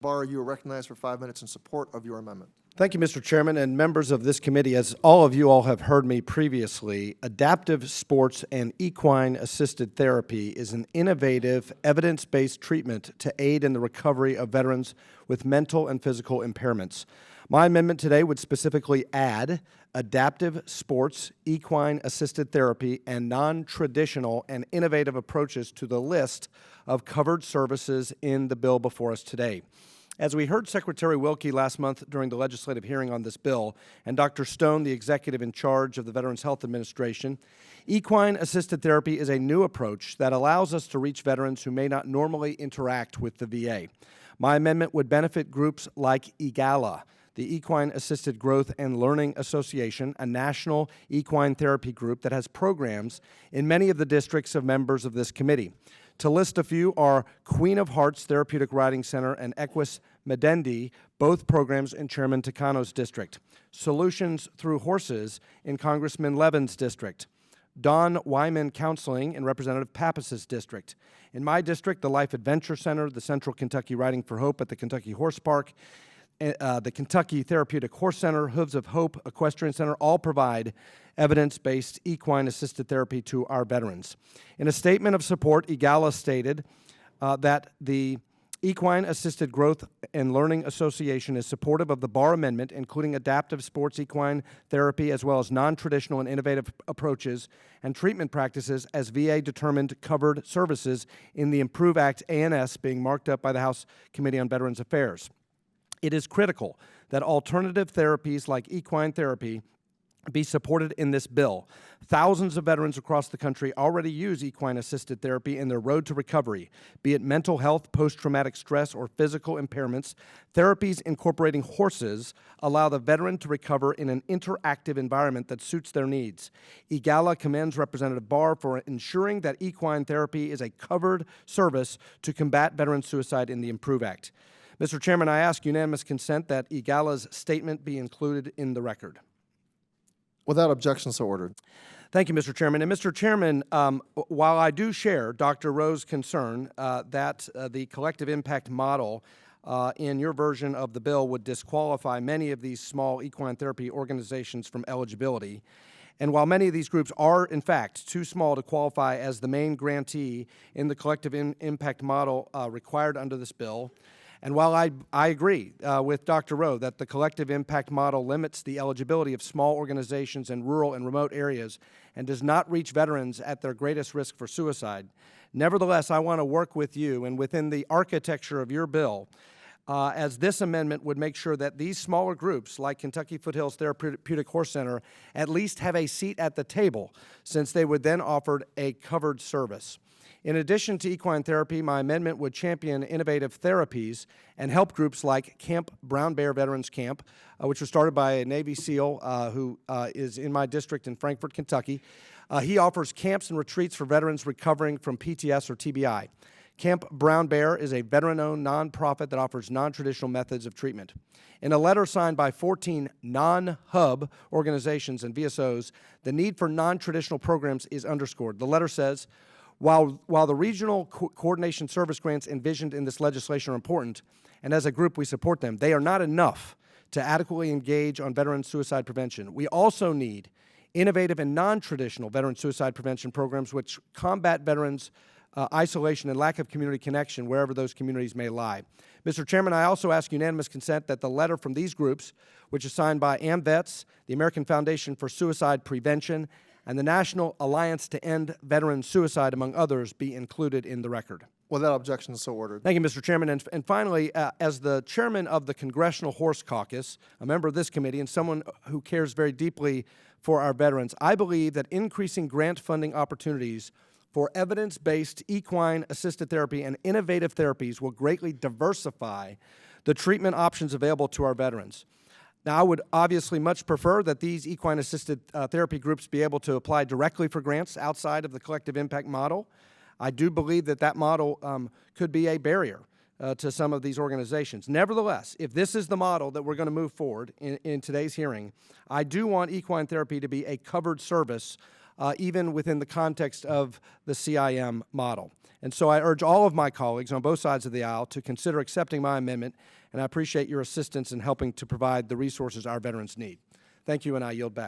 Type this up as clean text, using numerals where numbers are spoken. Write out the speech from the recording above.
Barr, you are recognized for 5 minutes in support of your amendment. Thank you, Mr. Chairman, and members of this committee. As all of you all have heard me previously, adaptive sports and equine-assisted therapy is an innovative, evidence-based treatment to aid in the recovery of veterans with mental and physical impairments. My amendment today would specifically add adaptive sports, equine-assisted therapy, and non-traditional and innovative approaches to the list of covered services in the bill before us today. As we heard Secretary Wilkie last month during the legislative hearing on this bill, and Dr. Stone, the executive in charge of the Veterans Health Administration, equine-assisted therapy is a new approach that allows us to reach veterans who may not normally interact with the VA. My amendment would benefit groups like EGALA, the Equine Assisted Growth and Learning Association, a national equine therapy group that has programs in many of the districts of members of this committee. To list a few are Queen of Hearts Therapeutic Riding Center and Equus Medendi, both programs in Chairman Takano's district. Solutions Through Horses in Congressman Levin's district. Don Wyman Counseling in Representative Pappas's district. In my district, the Life Adventure Center, the Central Kentucky Riding for Hope at the Kentucky Horse Park, the Kentucky Therapeutic Horse Center, Hooves of Hope Equestrian Center, all provide evidence-based equine-assisted therapy to our veterans. In a statement of support, EGALA stated that the Equine-Assisted Growth and Learning Association is supportive of the Barr Amendment, including adaptive sports equine therapy, as well as non-traditional and innovative approaches and treatment practices as VA-determined covered services in the Improve Act ANS being marked up by the House Committee on Veterans Affairs. It is critical that alternative therapies like equine therapy be supported in this bill. Thousands of veterans across the country already use equine-assisted therapy in their road to recovery, be it mental health, post-traumatic stress, or physical impairments. Therapies incorporating horses allow the veteran to recover in an interactive environment that suits their needs. EGALA commends Representative Barr for ensuring that equine therapy is a covered service to combat veteran suicide in the Improve Act. Mr. Chairman, I ask unanimous consent that EGALA's statement be included in the record. Without objection, so ordered. Thank you, Mr. Chairman. And Mr. Chairman, while I do share Dr. Rowe's concern that the collective impact model in your version of the bill would disqualify many of these small equine therapy organizations from eligibility, and while many of these groups are, in fact, too small to qualify as the main grantee in the collective impact model required under this bill, and while I agree with Dr. Rowe that the collective impact model limits the eligibility of small organizations in rural and remote areas and does not reach veterans at their greatest risk for suicide, nevertheless, I want to work with you and within the architecture of your bill as this amendment would make sure that these smaller groups like Kentucky Foothills Therapeutic Horse Center at least have a seat at the table, since they would then offer a covered service. In addition to equine therapy, my amendment would champion innovative therapies and help groups like Camp Brown Bear Veterans Camp, which was started by a Navy SEAL who is in my district in Frankfort, Kentucky. He offers camps and retreats for veterans recovering from PTS or TBI. Camp Brown Bear is a veteran-owned nonprofit that offers non-traditional methods of treatment. In a letter signed by 14 non-hub organizations and VSOs, the need for non-traditional programs is underscored. The letter says, While the regional coordination service grants envisioned in this legislation are important, and as a group we support them, they are not enough to adequately engage on veteran suicide prevention. We also need innovative and non-traditional veteran suicide prevention programs which combat veterans' isolation and lack of community connection wherever those communities may lie. Mr. Chairman, I also ask unanimous consent that the letter from these groups, which is signed by AMVETS, the American Foundation for Suicide Prevention, and the National Alliance to End Veteran Suicide, among others, be included in the record. Without objection, so ordered. Thank you, Mr. Chairman. And finally, as the chairman of the Congressional Horse Caucus, a member of this committee, and someone who cares very deeply for our veterans, I believe that increasing grant funding opportunities for evidence-based equine-assisted therapy and innovative therapies will greatly diversify the treatment options available to our veterans. Now, I would obviously much prefer that these equine-assisted therapy groups be able to apply directly for grants outside of the collective impact model. I do believe that that model could be a barrier to some of these organizations. Nevertheless, if this is the model that we're going to move forward in today's hearing, I do want equine therapy to be a covered service even within the context of the CIM model. And so I urge all of my colleagues on both sides of the aisle to consider accepting my amendment, and I appreciate your assistance in helping to provide the resources our veterans need. Thank you, and I yield back.